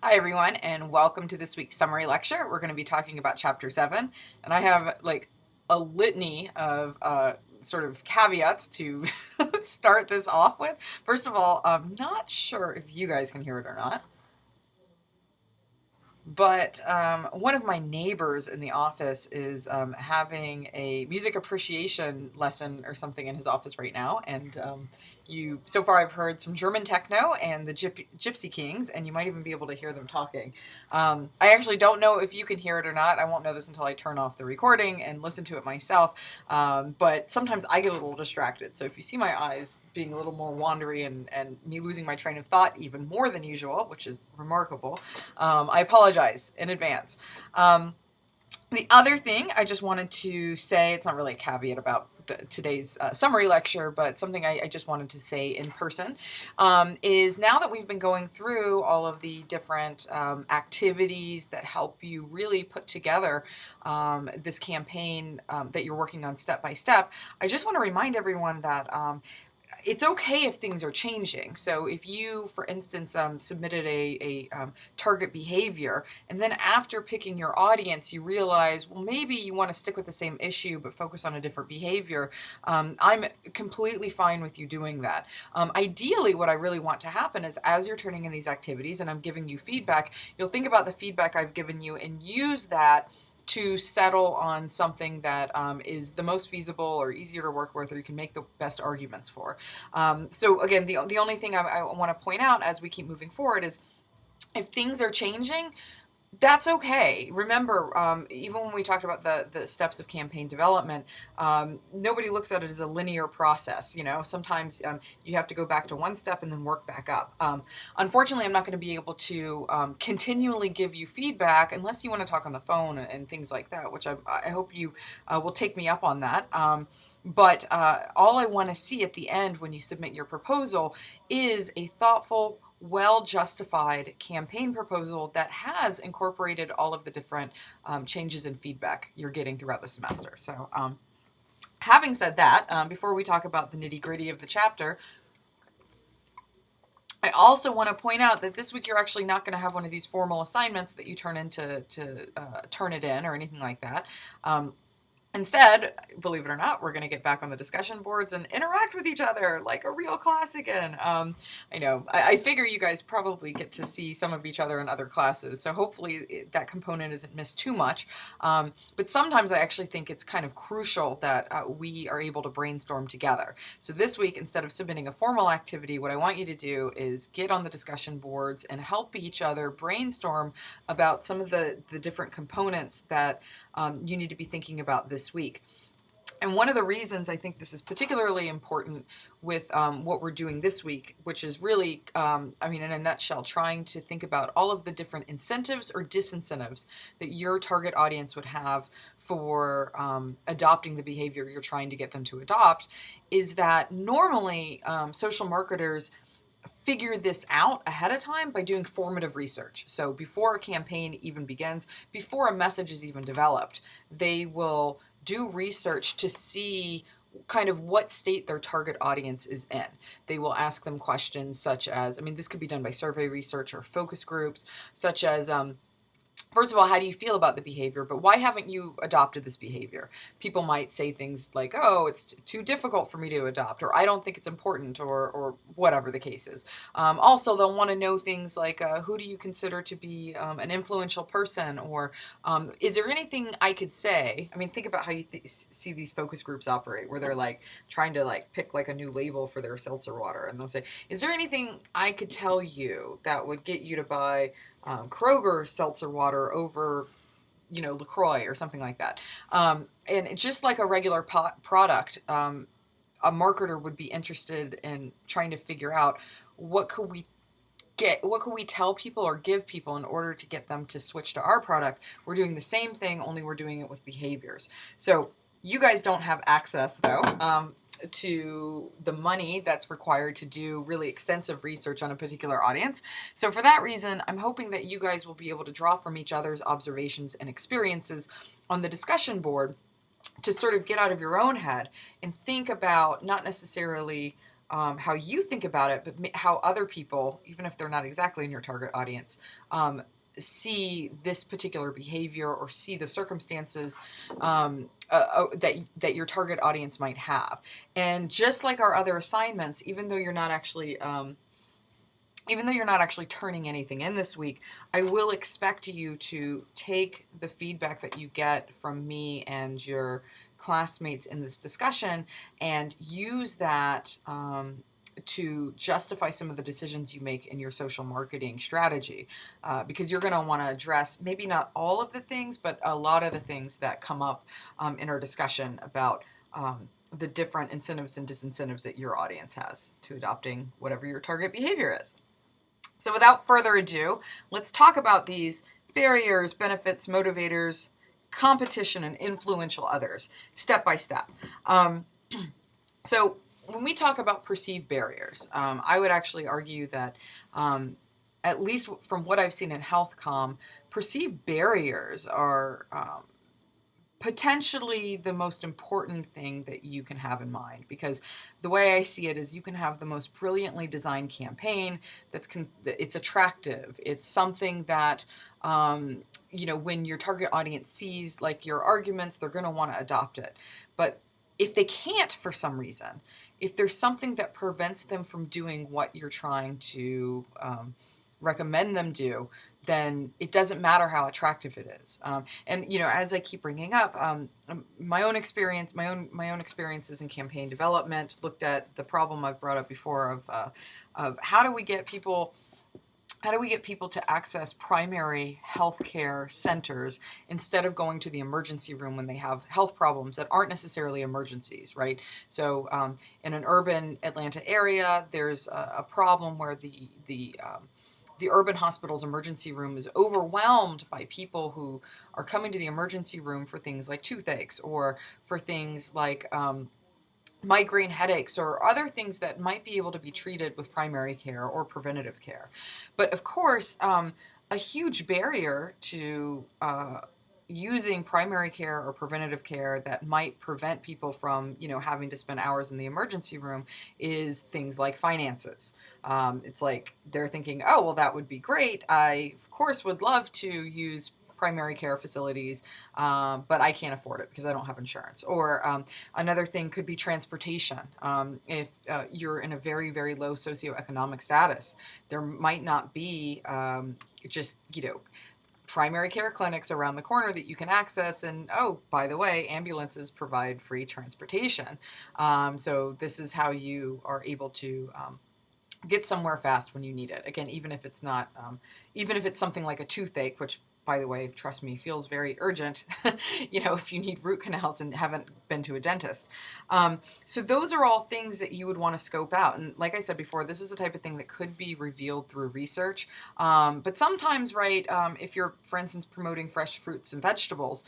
Hi everyone, and welcome to this week's summary lecture. We're going to be talking about Chapter 7, and I have like a litany of sort of caveats to start this off with. First of all, I'm not sure if you guys can hear it or not. But one of my neighbors in the office is having a music appreciation lesson or something in his office right now. And so far I've heard some German techno and the Gypsy Kings, and you might even be able to hear them talking. I actually don't know if you can hear it or not. I won't know this until I turn off the recording and listen to it myself. But sometimes I get a little distracted. So if you see my eyes being a little more wandery and me losing my train of thought even more than usual, which is remarkable, I apologize in advance. The other thing I just wanted to say, it's not really a caveat about today's summary lecture, but something I just wanted to say in person, is now that we've been going through all of the different activities that help you really put together this campaign that you're working on step by step, I just want to remind everyone that it's okay if things are changing. So if you, for instance, submitted a target behavior, and then after picking your audience, you realize, well, maybe you want to stick with the same issue but focus on a different behavior, I'm completely fine with you doing that. Ideally, what I really want to happen is as you're turning in these activities and I'm giving you feedback, you'll think about the feedback I've given you and use that to settle on something that is the most feasible or easier to work with, or you can make the best arguments for. So again, the only thing I want to point out as we keep moving forward is if things are changing, that's okay. Remember, even when we talked about the steps of campaign development, nobody looks at it as a linear process. You know, sometimes you have to go back to one step and then work back up. Unfortunately, I'm not going to be able to continually give you feedback unless you want to talk on the phone and things like that, which I hope you will take me up on that. But all I want to see at the end when you submit your proposal is a thoughtful, well-justified campaign proposal that has incorporated all of the different changes in feedback you're getting throughout the semester. So having said that, before we talk about the nitty-gritty of the chapter, I also want to point out that this week you're actually not going to have one of these formal assignments that you turn in to turn it in or anything like that. Instead, believe it or not, we're going to get back on the discussion boards and interact with each other like a real class again. I know, I figure you guys probably get to see some of each other in other classes, so hopefully that component isn't missed too much. But sometimes I actually think it's kind of crucial that we are able to brainstorm together. So this week, instead of submitting a formal activity, what I want you to do is get on the discussion boards and help each other brainstorm about some of the different components that you need to be thinking about this week. And one of the reasons I think this is particularly important with what we're doing this week, which is really, in a nutshell, trying to think about all of the different incentives or disincentives that your target audience would have for adopting the behavior you're trying to get them to adopt, is that normally social marketers figure this out ahead of time by doing formative research. So before a campaign even begins, before a message is even developed, they will do research to see kind of what state their target audience is in. They will ask them questions such as, this could be done by survey research or focus groups, such as, first of all, how do you feel about the behavior? But why haven't you adopted this behavior? People might say things like, oh, it's too difficult for me to adopt, or I don't think it's important, or whatever the case is. Also, they'll want to know things like, who do you consider to be an influential person? Or is there anything I could say? Think about how you see these focus groups operate, where they're like trying to pick a new label for their seltzer water. And they'll say, is there anything I could tell you that would get you to buy Kroger seltzer water over, LaCroix or something like that. And just like a regular product, a marketer would be interested in trying to figure out what could we tell people or give people in order to get them to switch to our product. We're doing the same thing, only we're doing it with behaviors. So you guys don't have access, though, to the money that's required to do really extensive research on a particular audience. So for that reason, I'm hoping that you guys will be able to draw from each other's observations and experiences on the discussion board to sort of get out of your own head and think about not necessarily how you think about it, but how other people, even if they're not exactly in your target audience, see this particular behavior or see the circumstances that your target audience might have. And just like our other assignments, even though you're not actually turning anything in this week, I will expect you to take the feedback that you get from me and your classmates in this discussion and use that to justify some of the decisions you make in your social marketing strategy, because you're going to want to address maybe not all of the things, but a lot of the things that come up in our discussion about the different incentives and disincentives that your audience has to adopting whatever your target behavior is. So without further ado, let's talk about these barriers, benefits, motivators, competition, and influential others, step by step. So when we talk about perceived barriers, I would actually argue that, at least from what I've seen in health comm, perceived barriers are potentially the most important thing that you can have in mind, because the way I see it is you can have the most brilliantly designed campaign it's attractive. It's something that, when your target audience sees like your arguments, they're going to want to adopt it. But if they can't for some reason, if there's something that prevents them from doing what you're trying to recommend them do, then it doesn't matter how attractive it is. And as I keep bringing up, my own experiences in campaign development looked at the problem I've brought up before of how do we get people to access primary healthcare centers instead of going to the emergency room when they have health problems that aren't necessarily emergencies, right? So in an urban Atlanta area, there's a problem where the urban hospital's emergency room is overwhelmed by people who are coming to the emergency room for things like toothaches or for things like migraine headaches or other things that might be able to be treated with primary care or preventative care. But of course, a huge barrier to using primary care or preventative care that might prevent people from, having to spend hours in the emergency room is things like finances. It's like they're thinking, oh, well, that would be great. I, of course, would love to use primary care facilities, but I can't afford it because I don't have insurance. Or another thing could be transportation. If you're in a very, very low socioeconomic status, there might not be primary care clinics around the corner that you can access. And oh, by the way, ambulances provide free transportation. So this is how you are able to get somewhere fast when you need it. Again, even if it's not, even if it's something like a toothache, which, by the way, trust me, feels very urgent, if you need root canals and haven't been to a dentist. So those are all things that you would want to scope out. And like I said before, this is the type of thing that could be revealed through research. But sometimes, right, if you're, for instance, promoting fresh fruits and vegetables,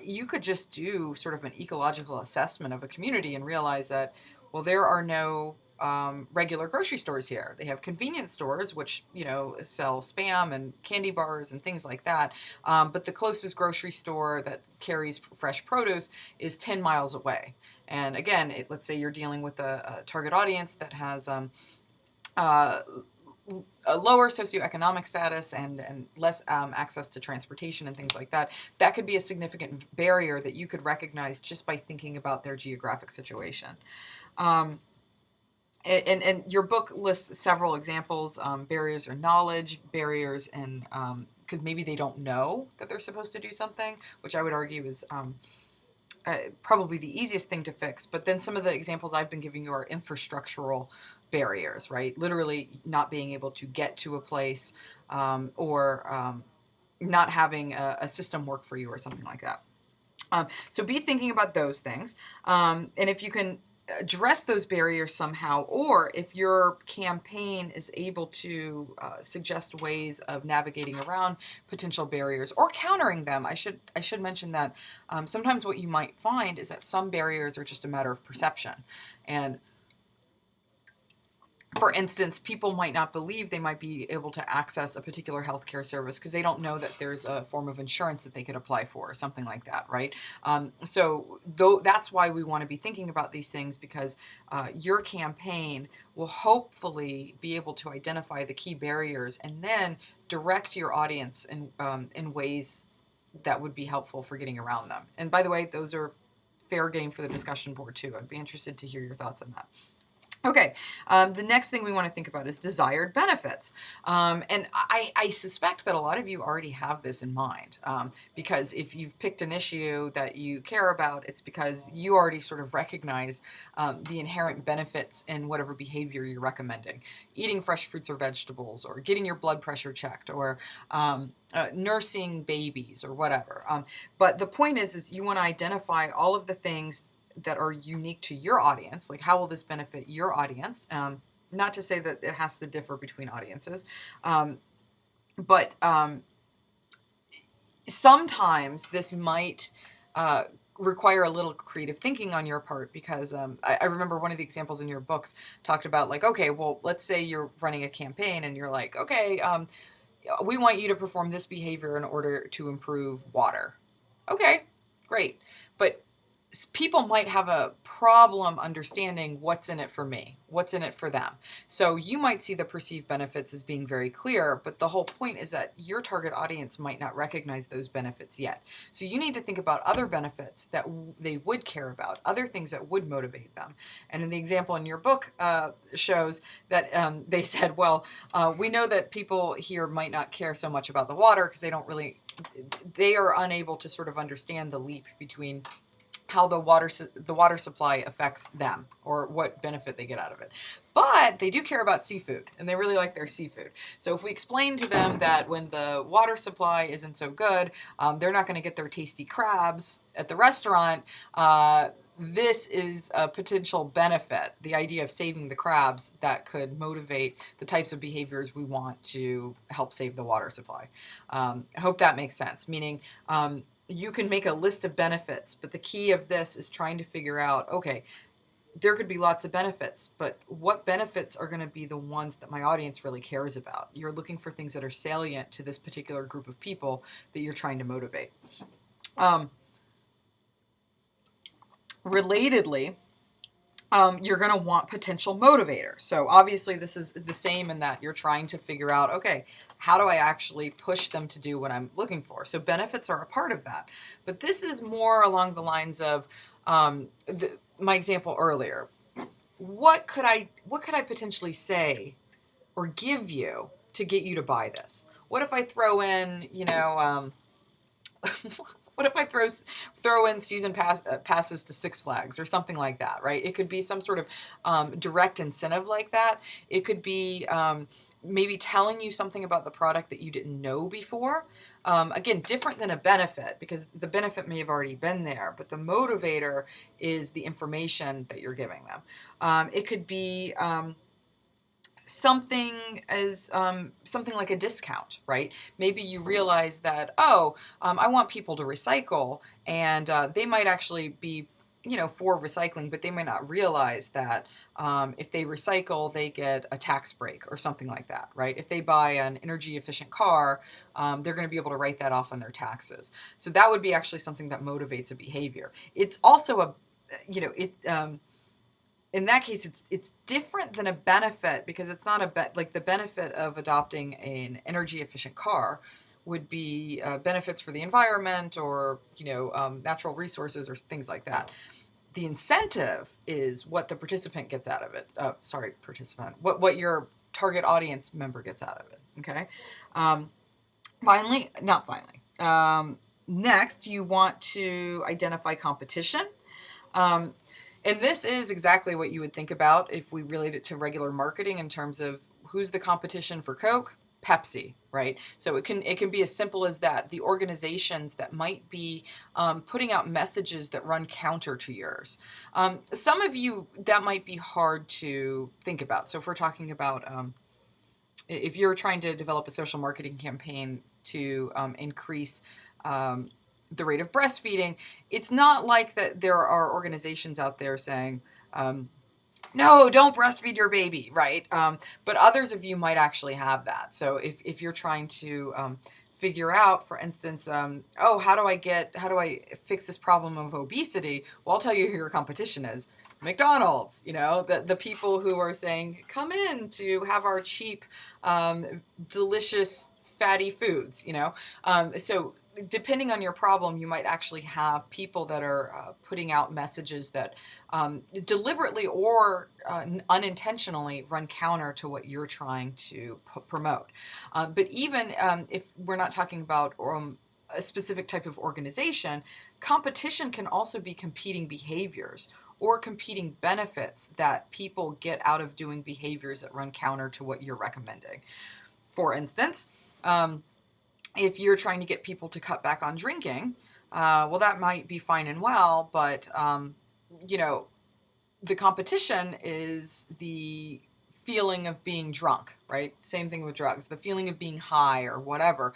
you could just do sort of an ecological assessment of a community and realize that, well, there are no regular grocery stores here. They have convenience stores, which, sell Spam and candy bars and things like that. But the closest grocery store that carries fresh produce is 10 miles away. And again, let's say you're dealing with a target audience that has a lower socioeconomic status and less access to transportation and things like that. That could be a significant barrier that you could recognize just by thinking about their geographic situation. And your book lists several examples. Barriers are knowledge, barriers and because maybe they don't know that they're supposed to do something, which I would argue is probably the easiest thing to fix. But then some of the examples I've been giving you are infrastructural barriers, right? Literally not being able to get to a place or not having a system work for you or something like that. So be thinking about those things. And if you can address those barriers somehow, or if your campaign is able to suggest ways of navigating around potential barriers or countering them. I should mention that sometimes what you might find is that some barriers are just a matter of perception. And For instance, people might not believe they might be able to access a particular healthcare service because they don't know that there's a form of insurance that they could apply for or something like that, right? That's why we want to be thinking about these things, because your campaign will hopefully be able to identify the key barriers and then direct your audience in ways that would be helpful for getting around them. And by the way, those are fair game for the discussion board too. I'd be interested to hear your thoughts on that. Okay, the next thing we want to think about is desired benefits. And I suspect that a lot of you already have this in mind, because if you've picked an issue that you care about, it's because you already sort of recognize the inherent benefits in whatever behavior you're recommending. Eating fresh fruits or vegetables, or getting your blood pressure checked, or nursing babies, or whatever. But the point is you want to identify all of the things that are unique to your audience, like how will this benefit your audience? Not to say that it has to differ between audiences, but sometimes this might require a little creative thinking on your part, because I remember one of the examples in your books talked about, like, okay, well, let's say you're running a campaign and you're like, okay, we want you to perform this behavior in order to improve water. Okay, great. But people might have a problem understanding what's in it for me, what's in it for them. So you might see the perceived benefits as being very clear, but the whole point is that your target audience might not recognize those benefits yet. So you need to think about other benefits that they would care about, other things that would motivate them. And in the example in your book shows that they said, well, we know that people here might not care so much about the water because they are unable to sort of understand the leap between how the water supply affects them, or what benefit they get out of it. But they do care about seafood, and they really like their seafood. So if we explain to them that when the water supply isn't so good, they're not going to get their tasty crabs at the restaurant, this is a potential benefit, the idea of saving the crabs, that could motivate the types of behaviors we want to help save the water supply. I hope that makes sense, meaning you can make a list of benefits, but the key of this is trying to figure out, okay, there could be lots of benefits, but what benefits are going to be the ones that my audience really cares about? You're looking for things that are salient to this particular group of people that you're trying to motivate. Relatedly, you're going to want potential motivators. So obviously this is the same in that you're trying to figure out, okay, how do I actually push them to do what I'm looking for? So benefits are a part of that. But this is more along the lines of my example earlier. What could I potentially say or give you to get you to buy this? What if I throw in, what if I throw in season passes to Six Flags or something like that, right? It could be some sort of direct incentive like that. It could be maybe telling you something about the product that you didn't know before. Again, different than a benefit, because the benefit may have already been there, but the motivator is the information that you're giving them. It could be something like a discount, right? Maybe you realize that, I want people to recycle, and they might actually be, for recycling, but they might not realize that if they recycle, they get a tax break or something like that, right? If they buy an energy efficient car, they're going to be able to write that off on their taxes. So that would be actually something that motivates a behavior. It's also in that case, it's different than a benefit, because it's not like the benefit of adopting an energy efficient car would be benefits for the environment, or natural resources, or things like that. The incentive is what the participant gets out of it. What your target audience member gets out of it. Okay. Next, you want to identify competition. And this is exactly what you would think about if we relate it to regular marketing, in terms of who's the competition for Coke? Pepsi, right? So it can be as simple as that. The organizations that might be putting out messages that run counter to yours. Some of you, that might be hard to think about. So if we're talking about, if you're trying to develop a social marketing campaign to increase the rate of breastfeeding, it's not like that there are organizations out there saying, no, don't breastfeed your baby, right? But others of you might actually have that. So if you're trying to figure out, for instance, oh, how do I fix this problem of obesity? Well, I'll tell you who your competition is. McDonald's, the people who are saying, come in to have our cheap, delicious, fatty foods, So depending on your problem, you might actually have people that are putting out messages that deliberately or unintentionally run counter to what you're trying to promote. But even if we're not talking about a specific type of organization, competition can also be competing behaviors or competing benefits that people get out of doing behaviors that run counter to what you're recommending. For instance, if you're trying to get people to cut back on drinking, well, that might be fine and well, but, the competition is the feeling of being drunk, right? Same thing with drugs. The feeling of being high or whatever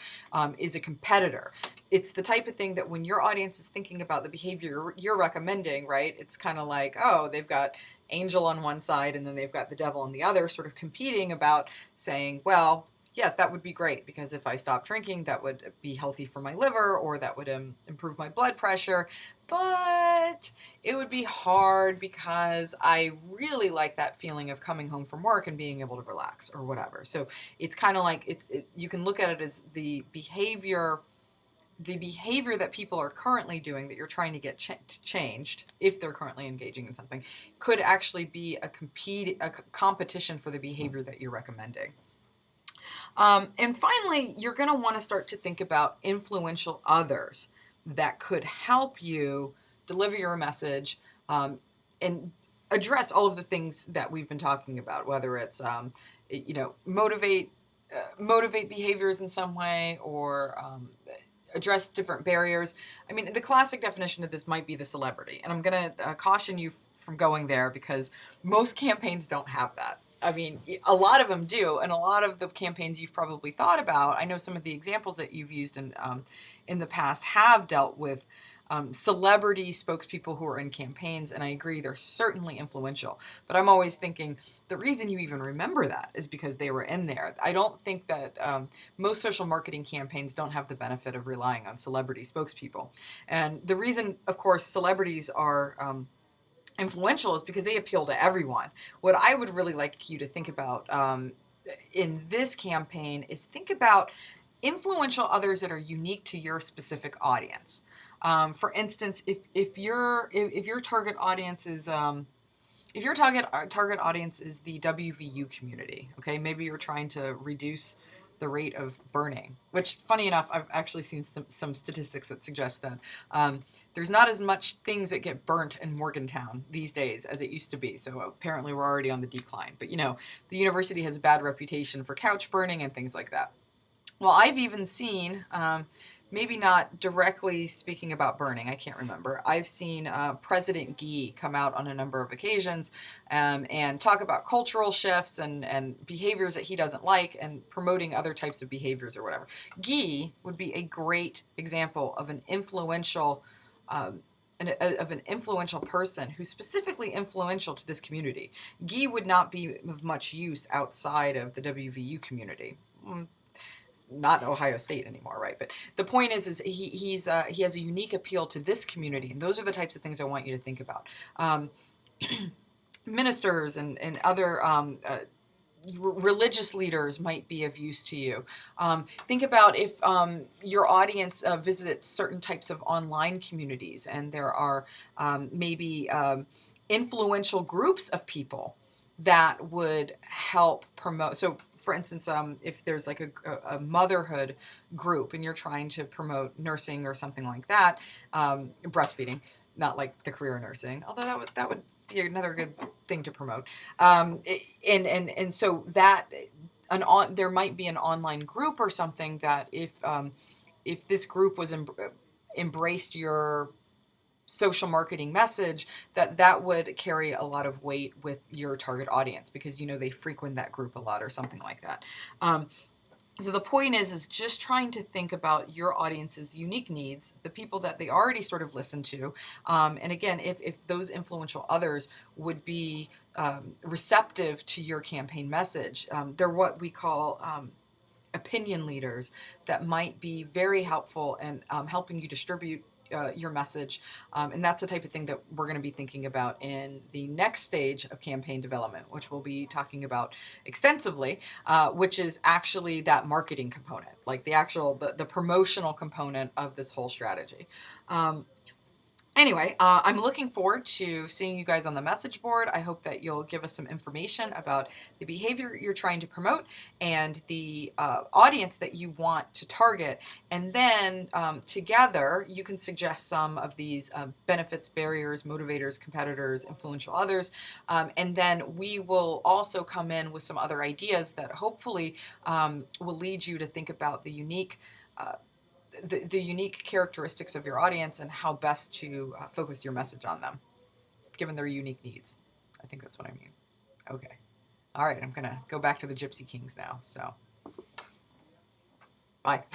is a competitor. It's the type of thing that when your audience is thinking about the behavior you're recommending, right? It's kind of like, oh, they've got angel on one side and then they've got the devil on the other, sort of competing about saying, well, yes, that would be great because if I stop drinking, that would be healthy for my liver or that would improve my blood pressure. But it would be hard because I really like that feeling of coming home from work and being able to relax or whatever. So it's kind of like you can look at it as the behavior that people are currently doing that you're trying to get changed, if they're currently engaging in something, could actually be a competition for the behavior that you're recommending. And finally, you're going to want to start to think about influential others that could help you deliver your message and address all of the things that we've been talking about, whether it's, motivate behaviors in some way or address different barriers. I mean, the classic definition of this might be the celebrity. And I'm going to caution you from going there because most campaigns don't have that. I mean, a lot of them do, and a lot of the campaigns you've probably thought about, I know some of the examples that you've used in the past have dealt with celebrity spokespeople who are in campaigns, and I agree they're certainly influential. But I'm always thinking the reason you even remember that is because they were in there. I don't think that most social marketing campaigns don't have the benefit of relying on celebrity spokespeople. And the reason, of course, celebrities are influential is because they appeal to everyone. What I would really like you to think about in this campaign is think about influential others that are unique to your specific audience. For instance, if your target audience is if your target audience is the WVU community, okay, maybe you're trying to reduce the rate of burning, which, funny enough, I've actually seen some statistics that suggest that there's not as much things that get burnt in Morgantown these days as it used to be. So apparently we're already on the decline. But, the university has a bad reputation for couch burning and things like that. Well, I've even seen, maybe not directly speaking about burning, I can't remember. I've seen President Gee come out on a number of occasions and talk about cultural shifts and behaviors that he doesn't like and promoting other types of behaviors or whatever. Gee would be a great example of an influential person who's specifically influential to this community. Gee would not be of much use outside of the WVU community. Not Ohio State anymore, right? But the point is he has a unique appeal to this community, and those are the types of things I want you to think about. Ministers and other religious leaders might be of use to you. Think about if your audience visits certain types of online communities, and there are maybe influential groups of people that would help promote. So, for instance, if there's like a motherhood group and you're trying to promote nursing or something like that, breastfeeding, not like the career nursing, although that would be another good thing to promote. And so that there might be an online group or something that if this group was embraced your social marketing message, that would carry a lot of weight with your target audience because they frequent that group a lot or something like that. So the point is just trying to think about your audience's unique needs, the people that they already sort of listen to. And again, if those influential others would be receptive to your campaign message, they're what we call opinion leaders that might be very helpful in helping you distribute your message. And that's the type of thing that we're going to be thinking about in the next stage of campaign development, which we'll be talking about extensively, which is actually that marketing component, like the promotional component of this whole strategy. Anyway, I'm looking forward to seeing you guys on the message board. I hope that you'll give us some information about the behavior you're trying to promote and the audience that you want to target. And then together, you can suggest some of these benefits, barriers, motivators, competitors, influential others. And then we will also come in with some other ideas that hopefully will lead you to think about the unique the unique characteristics of your audience and how best to focus your message on them, given their unique needs. I think that's what I mean. Okay. All right, I'm going to go back to the Gypsy Kings now. So, bye.